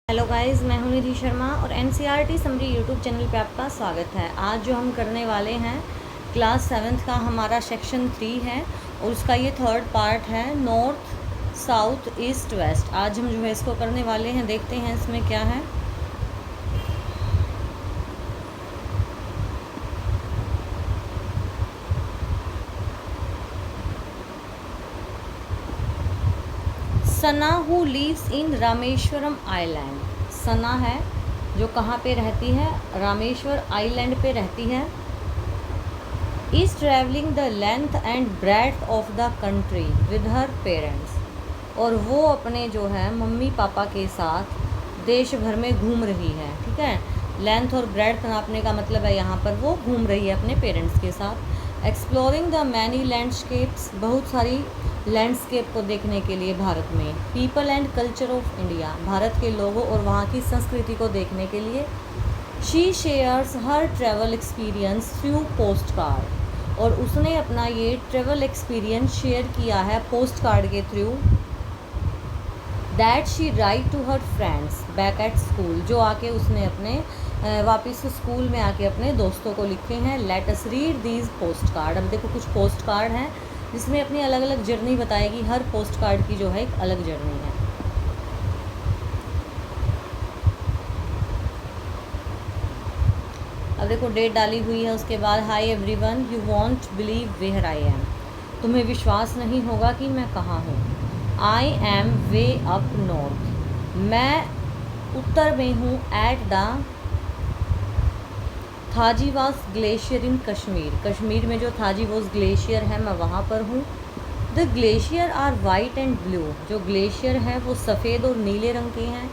Hello guys, मैं हूं निधि शर्मा और एनसीईआरटी समरी यूट्यूब चैनल पे आपका स्वागत है। आज जो हम करने वाले हैं क्लास 7th का हमारा सेक्शन 3 है और उसका ये थर्ड पार्ट है, नॉर्थ साउथ ईस्ट वेस्ट। आज हम जो है इसको करने वाले हैं। देखते हैं इसमें क्या है। Sana who lives in Rameswaram island. Sana है जो कहाँ पे रहती है, रामेश्वर आइलैंड पे रहती है। Is travelling the length and breadth of the country with her parents. और वो अपने जो है मम्मी पापा के साथ देश भर में घूम रही है। ठीक है, लेंथ और ब्रेड्थ नापने का मतलब है यहाँ पर वो घूम रही है अपने पेरेंट्स के साथ। एक्सप्लोरिंग द मैनी लैंडस्केप्स, बहुत सारी लैंडस्केप को देखने के लिए भारत में। People and culture of India, Bharat के लोगों और वहाँ की संस्कृति को देखने के लिए। She shares her travel experience through postcard, और उसने अपना ये ट्रैवल एक्सपीरियंस शेयर किया है पोस्ट कार्ड के थ्रू। That she write to her friends back at school, जो आके उसने अपने वापस स्कूल में आके अपने दोस्तों को लिखे हैं। Let us read these post card. अब देखो कुछ पोस्ट कार्ड हैं जिसमें अपनी अलग अलग जर्नी बताएगी। हर पोस्ट कार्ड की जो है एक अलग जर्नी है। अब देखो डेट डाली हुई है। उसके बाद hi everyone, you won't believe where I am. तुम्हें विश्वास नहीं होगा कि मैं कहाँ हूँ। I am way up north, मैं उत्तर में हूँ। At the Thajiwas glacier in Kashmir, Kashmir में जो थाजीवास ग्लेशियर है मैं वहाँ पर हूँ। The glacier are white and blue, जो ग्लेशियर हैं वो सफ़ेद और नीले रंग के हैं।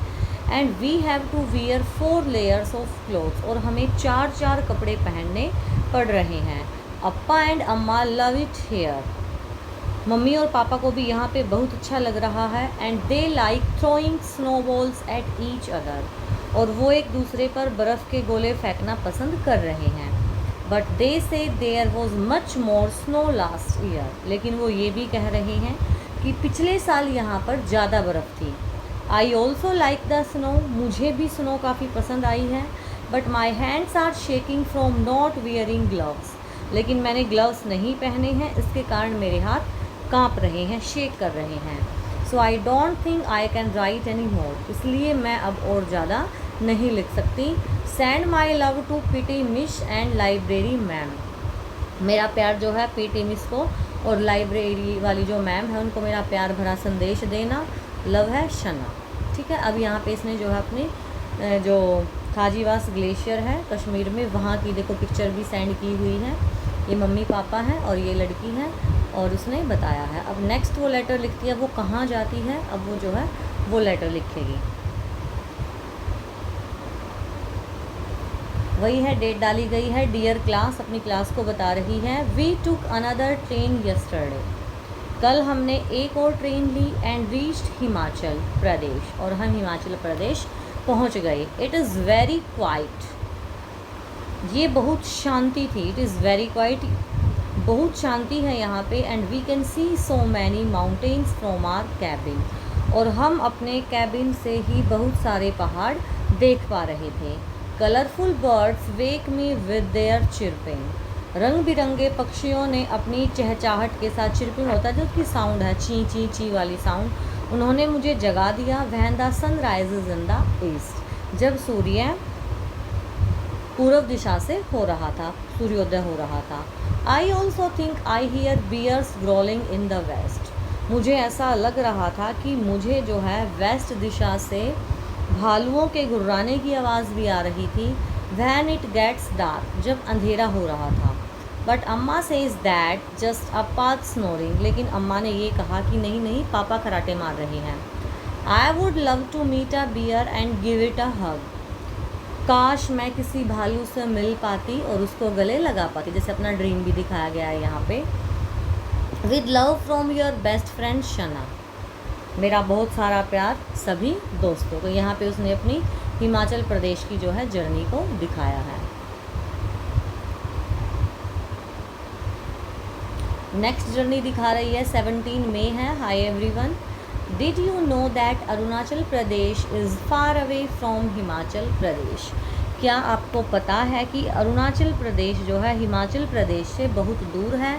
And we have to wear 4 layers of clothes, और हमें 4 कपड़े पहनने पड़ रहे हैं। अप्पा एंड अम्मा लव इट हेयर, मम्मी और पापा को भी यहाँ पे बहुत अच्छा लग रहा है। And they like throwing snowballs at each other, और वो एक दूसरे पर बर्फ़ के गोले फेंकना पसंद कर रहे हैं। But they say there was much more snow last year, लेकिन वो ये भी कह रहे हैं कि पिछले साल यहाँ पर ज़्यादा बर्फ़ थी। I also like the snow, मुझे भी स्नो काफ़ी पसंद आई है। But my hands are shaking from not wearing gloves, लेकिन मैंने ग्लव्स नहीं पहने हैं, इसके कारण मेरे हाथ काँप रहे हैं, शेक कर रहे हैं। So I don't think I can write any more, इसलिए मैं अब और ज़्यादा नहीं लिख सकती। Send my love to PT miss and library ma'am, मेरा प्यार जो है पीटी मिस को और लाइब्रेरी वाली जो मैम है उनको मेरा प्यार भरा संदेश देना। लव है शना। ठीक है, अब यहाँ पे इसने जो है अपनी जो थाजीवास ग्लेशियर है कश्मीर में, वहाँ की देखो पिक्चर भी सेंड की हुई है। ये मम्मी पापा हैं और ये लड़की है, और उसने बताया है। अब नेक्स्ट वो लेटर लिखती है, वो कहाँ जाती है, अब वो जो है वो लेटर लिखेगी। वही है, डेट डाली गई है। डियर क्लास, अपनी क्लास को बता रही है। We took another train yesterday, कल हमने एक और ट्रेन ली। एंड रीच्ड हिमाचल प्रदेश, और हम हिमाचल प्रदेश पहुंच गए। इट इज़ वेरी क्वाइट, ये बहुत शांति थी। इट इज़ वेरी क्वाइट, बहुत शांति है यहाँ पे। And we can see so many mountains from our cabin, और हम अपने कैबिन से ही बहुत सारे पहाड़ देख पा रहे थे। Colourful birds wake me with their chirping, रंग बिरंगे पक्षियों ने अपनी चहचहाहट के साथ, चिरपिंग होता है जो उसकी साउंड है, ची ची ची वाली साउंड, उन्होंने मुझे जगा दिया। When the sun rises in the east, जब सूर्य पूर्व दिशा से हो रहा था, सूर्योदय हो रहा था। I also think I hear bears growling in the west, मुझे ऐसा लग रहा था कि मुझे जो है वेस्ट दिशा से भालुओं के गुर्राने की आवाज़ भी आ रही थी। वैन इट गेट्स डार्क, जब अंधेरा हो रहा था। बट अम्मा says that just a path snoring, लेकिन अम्मा ने ये कहा कि नहीं नहीं, पापा खराटे मार रहे हैं। I would love to meet a bear and give it a hug, काश मैं किसी भालू से मिल पाती और उसको गले लगा पाती, जैसे अपना ड्रीम भी दिखाया गया है यहाँ पे। With love from your best friend Shana, मेरा बहुत सारा प्यार सभी दोस्तों को। यहाँ पे उसने अपनी हिमाचल प्रदेश की जो है जर्नी को दिखाया है। नेक्स्ट जर्नी दिखा रही है, 17 मई है। Hi everyone, did you know that Arunachal Pradesh is far away from Himachal Pradesh? क्या आपको पता है कि अरुणाचल प्रदेश जो है हिमाचल प्रदेश से बहुत दूर है?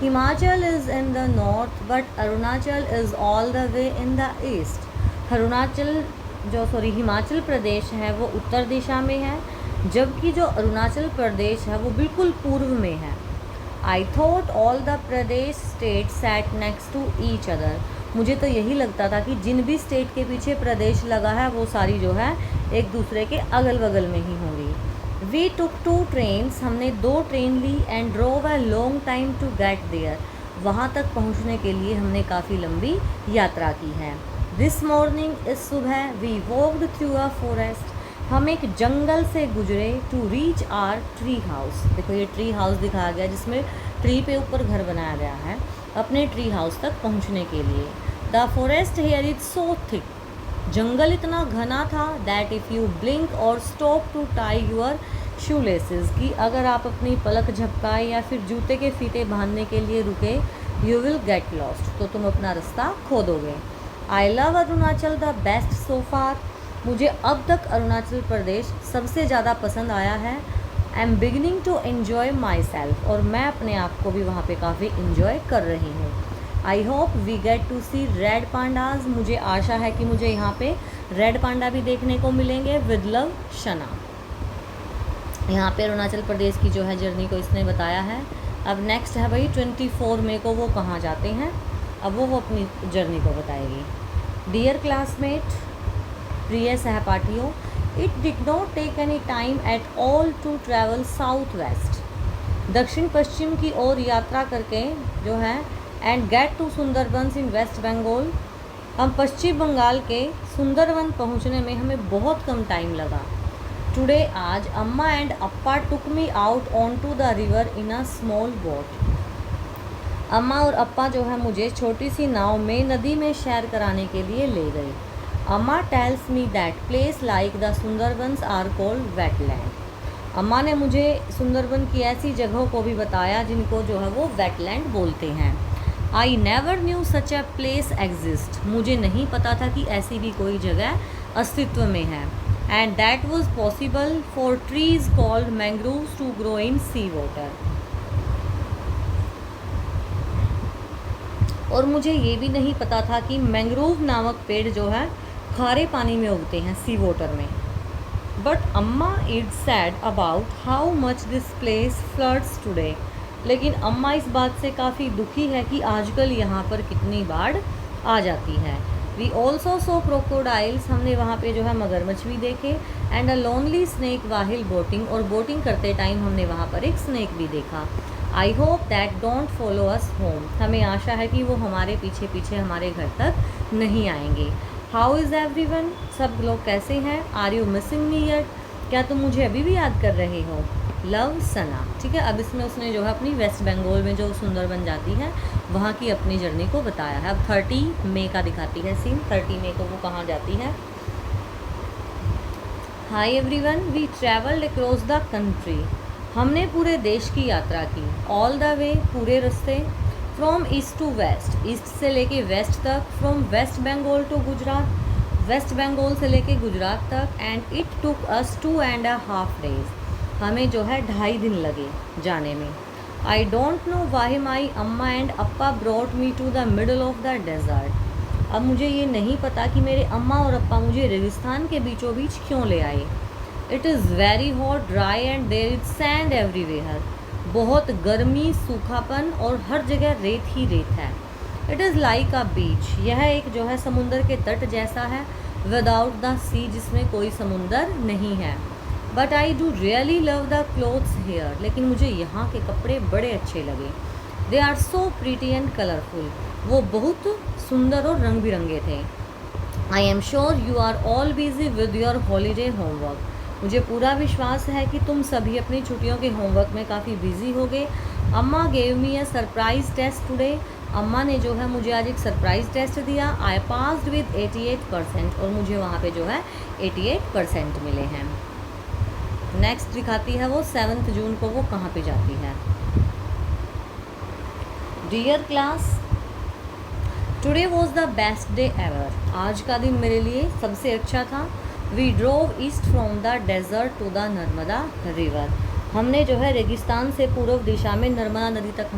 Himachal is in the north but Arunachal is all the way in the east. Himachal Pradesh है वो उत्तर दिशा में है, जबकि जो अरुणाचल प्रदेश है वो बिल्कुल पूर्व में है। I thought all the Pradesh state sat next to each other. मुझे तो यही लगता था कि जिन भी स्टेट के पीछे प्रदेश लगा है वो सारी जो है एक दूसरे के अगल बगल में ही होंगी। वी टुक 2 ट्रेन्स, हमने 2 ट्रेन ली and drove a long time to get there. वहाँ तक पहुँचने के लिए हमने काफ़ी लंबी यात्रा की है। दिस मॉर्निंग, इस सुबह, we walked through a forest, हम एक जंगल से गुजरे to reach our tree house. देखो ये ट्री हाउस दिखाया गया जिसमें ट्री पे ऊपर घर बनाया गया है अपने ट्री हाउस तक पहुंचने के लिए। The forest here is so thick, जंगल इतना घना था that if you blink or stop to tie your shoe laces, कि अगर आप अपनी पलक झपकाए या फिर जूते के फीते बांधने के लिए रुके, यू विल गेट लॉस्ट, तो तुम अपना रास्ता खो दोगे। I love Arunachal the best so far, मुझे अब तक अरुणाचल प्रदेश सबसे ज़्यादा पसंद आया है। I am beginning to enjoy myself, और मैं अपने आप को भी वहाँ पे काफ़ी इन्जॉय कर रही हूँ। I hope we get to see red pandas, मुझे आशा है कि मुझे यहाँ पे रेड पांडा भी देखने को मिलेंगे। With love शना। यहाँ पे अरुणाचल प्रदेश की जो है जर्नी को इसने बताया है। अब नेक्स्ट है भाई 24 मई को वो कहाँ जाते हैं, अब वो अपनी जर्नी को बताएगी। डियर क्लासमेट, प्रिय सहपाठियों, it did not take any time at all to travel south west, दक्षिण पश्चिम की ओर यात्रा करके जो है and get to Sundarbans in West Bengal, हम पश्चिम बंगाल के सुंदरवन पहुंचने में हमें बहुत कम टाइम लगा। टुडे, आज, Amma and Appa took me out on to the river in a small boat, Amma और अप्पा जो है मुझे छोटी सी नाव में नदी में सैर कराने के लिए ले गए। Amma tells me that place like the Sundarbans are called wetland, Amma ने मुझे सुंदरबन की ऐसी जगहों को भी बताया जिनको जो है वो वेटलैंड बोलते हैं। I never knew such a place exist, मुझे नहीं पता था कि ऐसी भी कोई जगह अस्तित्व में है। And that was possible for trees called mangroves to grow in sea water, और मुझे ये भी नहीं पता था कि मैंग्रोव नामक पेड़ जो है खारे पानी में उगते हैं, सी वाटर में। बट अम्मा is sad about how much this place floods today, लेकिन अम्मा इस बात से काफ़ी दुखी है कि आजकल यहाँ पर कितनी बाढ़ आ जाती है। वी ऑल्सो सो क्रोकोडाइल्स, हमने वहाँ पे जो है मगरमच्छ भी देखे। And a lonely snake वाहिल boating, और बोटिंग करते टाइम हमने वहाँ पर एक स्नेक भी देखा। I hope that don't follow us home, हमें आशा है कि वो हमारे पीछे पीछे हमारे घर तक नहीं आएंगे। हाउ इज़ एवरीवन, सब लोग कैसे हैं। Are you missing me yet, क्या तुम मुझे अभी भी याद कर रहे हो। लव सना। ठीक है, अब इसमें उसने जो है अपनी वेस्ट बंगाल में जो सुंदरबन जाती है वहाँ की अपनी जर्नी को बताया है। अब 30 मई का दिखाती है सीन, 30 मई को वो कहाँ जाती है। Hi everyone, we travelled across the country, हमने पूरे देश की यात्रा की। ऑल द वे, पूरे रास्ते। From east to west, east से लेके वेस्ट तक। फ्रॉम वेस्ट बंगाल टू गुजरात, वेस्ट बंगाल से लेके गुजरात तक। And it took us 2.5 days, हमें जो है 2.5 दिन लगे जाने में। I don't know why my Amma and Appa brought me to the middle of the desert, अब मुझे ये नहीं पता कि मेरे अम्मा और अप्पा मुझे रेगिस्तान के बीचों बीच क्यों ले आए। It is very hot dry and there is sand everywhere, बहुत गर्मी, सूखापन और हर जगह रेत ही रेत है। इट इज़ लाइक अ बीच, यह एक जो है समुंदर के तट जैसा है। विदाउट द सी, जिसमें कोई समुंदर नहीं है। But I do really love the clothes here, लेकिन मुझे यहाँ के कपड़े बड़े अच्छे लगे। They are so pretty and colourful, वो बहुत सुंदर और रंग बिरंगे थे। I am sure you are all busy with your holiday homework, मुझे पूरा विश्वास है कि तुम सभी अपनी छुट्टियों के होमवर्क में काफ़ी बिजी होगे। Amma gave me a surprise test today, Amma ने जो है मुझे आज एक सरप्राइज टेस्ट दिया। आई पास्ड विद 88%, और मुझे वहाँ पे जो है 88% मिले हैं। नेक्स्ट दिखाती है वो 7 जून को वो कहाँ पे जाती है। Dear class, today was the best day ever. आज का दिन मेरे लिए सबसे अच्छा था। We drove east from the desert to the Narmada river. हमने जो है रेगिस्तान से पूर्व दिशा में नर्मदा नदी तक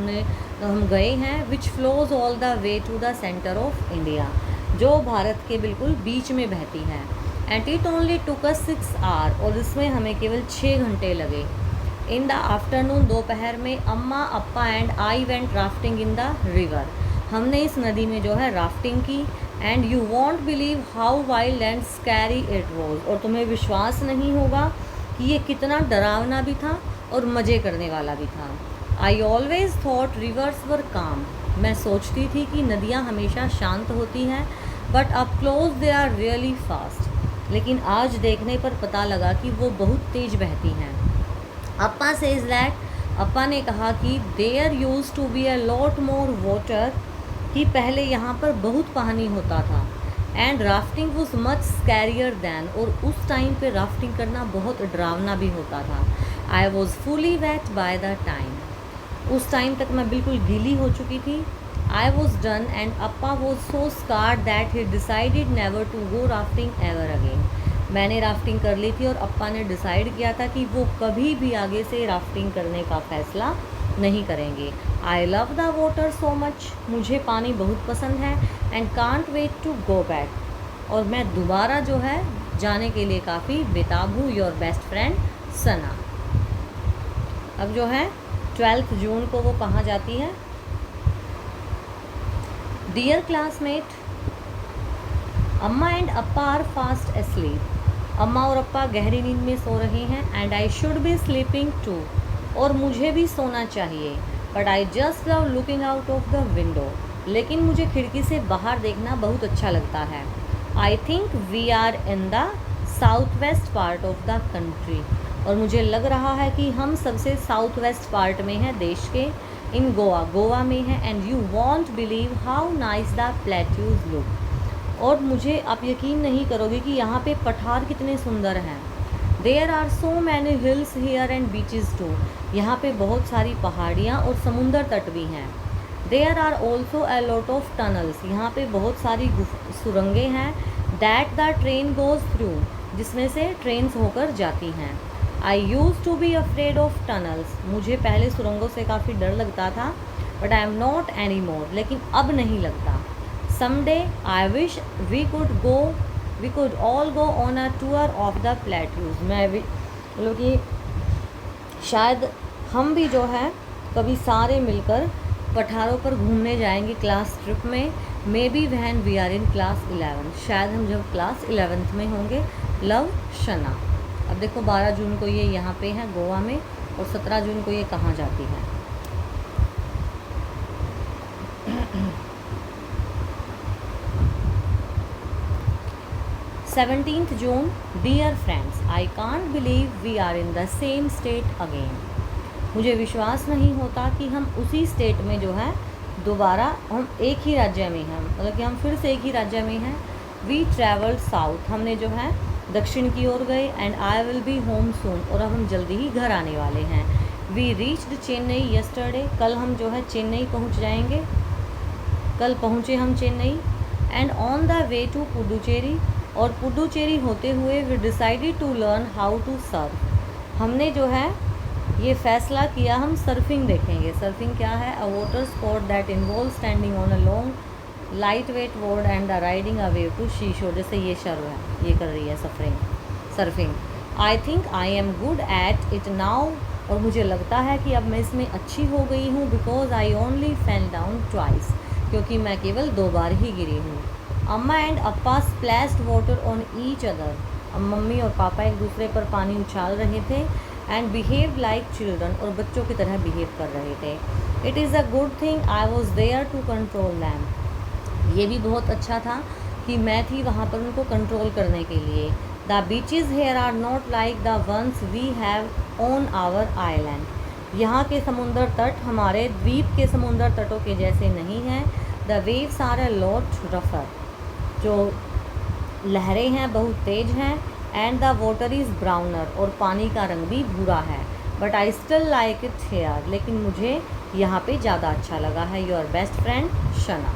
हम गए हैं। Which flows all the way to the centre of India, जो भारत के बिल्कुल बीच में बहती है। And it only took us 6 hour, और इसमें हमें केवल 6 घंटे लगे। इन द आफ्टरनून, दोपहर में, Amma, Appa and I went rafting in the river. हमने इस नदी में जो है राफ्टिंग की। And you won't believe how wild and scary it was, और तुम्हें विश्वास नहीं होगा कि ये कितना डरावना भी था और मज़े करने वाला भी था। आई ऑलवेज थॉट रिवर्स वर काम। मैं सोचती थी कि नदियाँ हमेशा शांत होती हैं, but up close they are really fast. लेकिन आज देखने पर पता लगा कि वो बहुत तेज बहती हैं। अप्पा सेज दैट, अप्पा ने कहा कि there used to be a lot more water, कि पहले यहाँ पर बहुत पानी होता था। And rafting was much scarier than, और उस टाइम पे राफ्टिंग करना बहुत डरावना भी होता था। I was fully wet by the time, उस टाइम तक मैं बिल्कुल गीली हो चुकी थी। I was done and Appa was so scared that he decided never to go rafting ever again. मैंने राफ्टिंग कर ली थी और अप्पा ने डिसाइड किया था कि वो कभी भी आगे से राफ्टिंग करने का फ़ैसला नहीं करेंगे। I love the water so much, मुझे पानी बहुत पसंद है। And can't wait to go back, और मैं दोबारा जो है जाने के लिए काफ़ी बेताब हूँ। योर बेस्ट फ्रेंड सना। अब जो है 12 जून को वो कहाँ जाती है? Dear classmate, Amma and Appa are fast asleep. Amma और अप्पा गहरी नींद में सो रहे हैं। And I should be sleeping too, और मुझे भी सोना चाहिए। But I just love looking out of the window, लेकिन मुझे खिड़की से बाहर देखना बहुत अच्छा लगता है। I think we are in the south west part of the country, और मुझे लग रहा है कि हम सबसे साउथ वेस्ट पार्ट में हैं देश के। इन गोवा, गोवा में है। And you won't believe how nice the plateaus look, और मुझे आप यकीन नहीं करोगे कि यहाँ पे पठार कितने सुंदर हैं। There are so many hills here and beaches too, यहाँ पे बहुत सारी पहाड़ियाँ और समुंदर तट भी हैं। There are also a lot of tunnels, यहाँ पे बहुत सारी सुरंगें हैं। That the train goes through, जिसमें से ट्रेन्स होकर जाती हैं। I use to be afraid of tunnels, मुझे पहले सुरंगों से काफ़ी डर लगता था। But I am not any more, लेकिन अब नहीं लगता। Someday I wish we could all go on a tour of the plateaus. मैं भी मतलब कि शायद हम भी जो है कभी सारे मिलकर पठारों पर घूमने जाएंगे क्लास ट्रिप में। Maybe when we are in class 11, शायद हम जब क्लास 11th में होंगे। लव शना। अब देखो 12 जून को ये यहाँ पे है गोवा में, और 17 जून को ये कहाँ जाती है? Seventeenth June, dear friends, I can't believe we are in the same state again. मुझे विश्वास नहीं होता कि हम उसी स्टेट में जो है दोबारा हम एक ही राज्य में हैं, मतलब कि हम फिर से एक ही राज्य में हैं। वी ट्रैवल्ड साउथ, हमने जो है दक्षिण की ओर गए। And I will be home soon, और अब हम जल्दी ही घर आने वाले हैं। वी रीच्ड चेन्नई यस्टरडे, कल हम जो है चेन्नई पहुंच जाएंगे। कल पहुंचे हम Chennai. And on the way to Puducherry, और पुडुचेरी होते हुए we decided to learn how to surf. हमने जो है ये फ़ैसला किया हम सर्फिंग देखेंगे। सर्फिंग क्या है? A water sport that involve standing on a long light weight board and the riding a wave to sea shore. जैसे ये शर्व है, ये कर रही है surfing. I think I am good at it now, और मुझे लगता है कि अब मैं इसमें अच्छी हो गई हूँ। Because I only fell down twice, क्योंकि मैं केवल 2 बार ही गिरी हूँ। अम्मा and Appa splashed water on each other, अब मम्मी और पापा एक दूसरे पर पानी उछाल रहे थे। एंड बिहेव लाइक चिल्ड्रन, और बच्चों की तरह बिहेव कर रहे थे। It is a good thing I was there to control them, ये भी बहुत अच्छा था कि मैं थी वहाँ पर उनको कंट्रोल करने के लिए। The beaches here are not like the ones we have on our island, यहाँ के समुंदर तट हमारे द्वीप के समुंदर तटों के जैसे नहीं हैं। The waves are a lot रफर, जो लहरें हैं बहुत तेज हैं। And the water is browner, और पानी का रंग भी भूरा है। But I still like it here, लेकिन मुझे यहाँ पे ज़्यादा अच्छा लगा है। Your best friend Shana.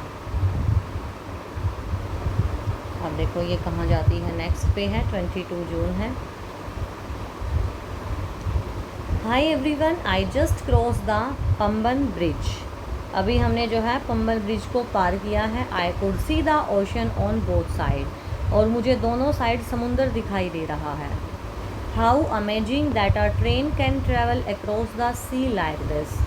अब देखो ये कहाँ जाती है, नेक्स्ट पे है, 22 जून है। Hi everyone, I just cross the Pamban bridge. अभी हमने जो है पंबन ब्रिज को पार किया है। I could see the ocean on both side, और मुझे दोनों साइड समुंदर दिखाई दे रहा है। How amazing that a train can travel across the sea like this.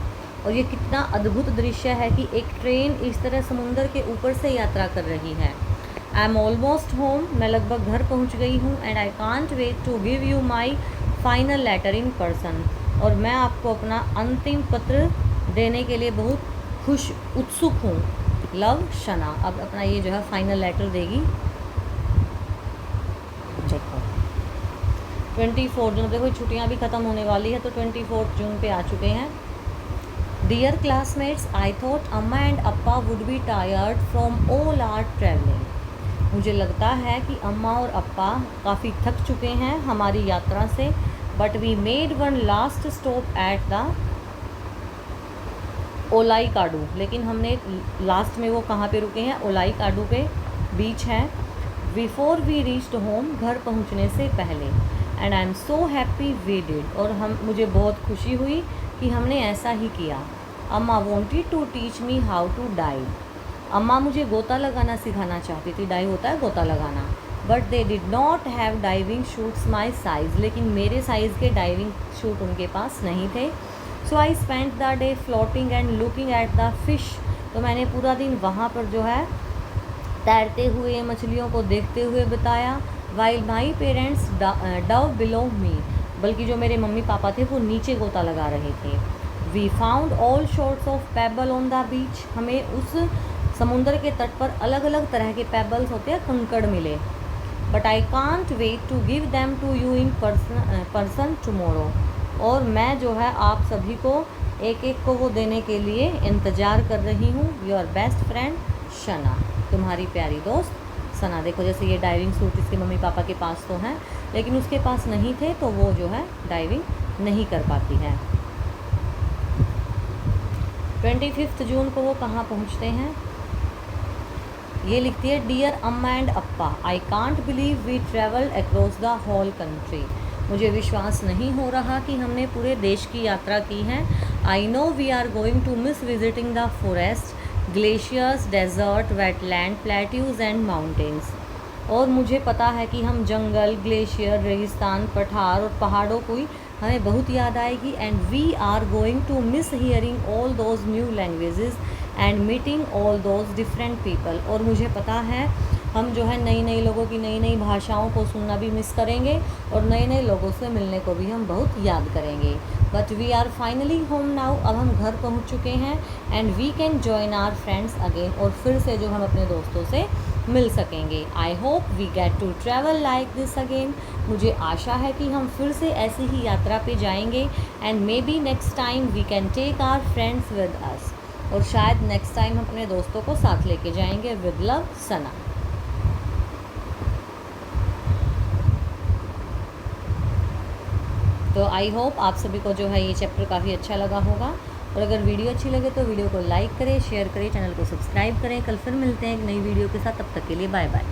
और ये कितना अद्भुत दृश्य है कि एक ट्रेन इस तरह समुंदर के ऊपर से यात्रा कर रही है। आई एम ऑलमोस्ट होम, मैं लगभग घर पहुंच गई हूँ। And I can't wait to give you my final letter in person. और मैं आपको अपना अंतिम पत्र देने के लिए बहुत उत्सुक हूँ। लव, शना। अब अपना ये जो है फाइनल लेटर देगी। देखो 24 जून, देखो छुट्टियाँ भी ख़त्म होने वाली है, तो 24 जून पे आ चुके हैं। Dear classmates, I thought Amma and Appa would be tired from all our travelling. मुझे लगता है कि अम्मा और अप्पा काफ़ी थक चुके हैं हमारी यात्रा से। But we made one last stop at the ओलाईकाडू। लेकिन हमने लास्ट में वो कहाँ पे रुके हैं, ओलाईकाडू पे बीच है। बिफोर वी रीच्ड होम, घर पहुँचने से पहले। And I am so happy we did, और मुझे बहुत खुशी हुई कि हमने ऐसा ही किया। Amma wanted to teach me how to dive. Amma मुझे गोता लगाना सिखाना चाहती थी। डाइव होता है गोता लगाना। But they did not have diving shoots my size. लेकिन मेरे साइज़ के डाइविंग शूट उनके पास नहीं थे। So I spend the day floating and looking at the fish. तो मैंने पूरा दिन वहाँ पर जो है तैरते हुए, मछलियों को देखते हुए बिताया। While my parents Dove below मी। बल्कि जो मेरे मम्मी पापा थे वो नीचे गोता लगा रहे थे। We found all sorts of pebble on the beach. हमें उस समुंदर के तट पर अलग अलग तरह के पेबल्स होते हैं, कंकड़ मिले। But I can't wait to give them to you in person tomorrow. और मैं जो है आप सभी को एक एक को वो देने के लिए इंतज़ार कर रही हूँ। योर बेस्ट फ्रेंड शना, तुम्हारी प्यारी दोस्त सना। देखो जैसे ये डाइविंग सूट इसके मम्मी पापा के पास तो हैं, लेकिन उसके पास नहीं थे, तो वो जो है डाइविंग नहीं कर पाती है। 25 जून को वो कहाँ पहुँचते हैं, ये लिखती है, dear Amma and Appa, I can't believe we travelled across the whole country. मुझे विश्वास नहीं हो रहा कि हमने पूरे देश की यात्रा की है। I know we are going to miss visiting the forest, glaciers, desert, wetland, plateaus and mountains. और मुझे पता है कि हम जंगल, ग्लेशियर, रेगिस्तान, पठार और पहाड़ों की हमें बहुत याद आएगी। And we are going to miss hearing all those new languages and meeting all those different people. और मुझे पता है हम जो है नई नई लोगों की नई नई भाषाओं को सुनना भी मिस करेंगे, और नए नए लोगों से मिलने को भी हम बहुत याद करेंगे। But we are finally home now. अब हम घर पहुंच चुके हैं। And we can join our friends again. और फिर से जो हम अपने दोस्तों से मिल सकेंगे। I hope we get to travel like this again. मुझे आशा है कि हम फिर से ऐसी ही यात्रा पे जाएंगे। And maybe next time we can take our friends with us. और शायद नेक्स्ट टाइम हम अपने दोस्तों को साथ लेके जाएंगे। विद लव, सना। तो आई होप आप सभी को जो है ये चैप्टर काफ़ी अच्छा लगा होगा। और अगर वीडियो अच्छी लगे तो वीडियो को लाइक करें, शेयर करें, चैनल को सब्सक्राइब करें। कल फिर मिलते हैं एक नई वीडियो के साथ। तब तक के लिए बाय बाय।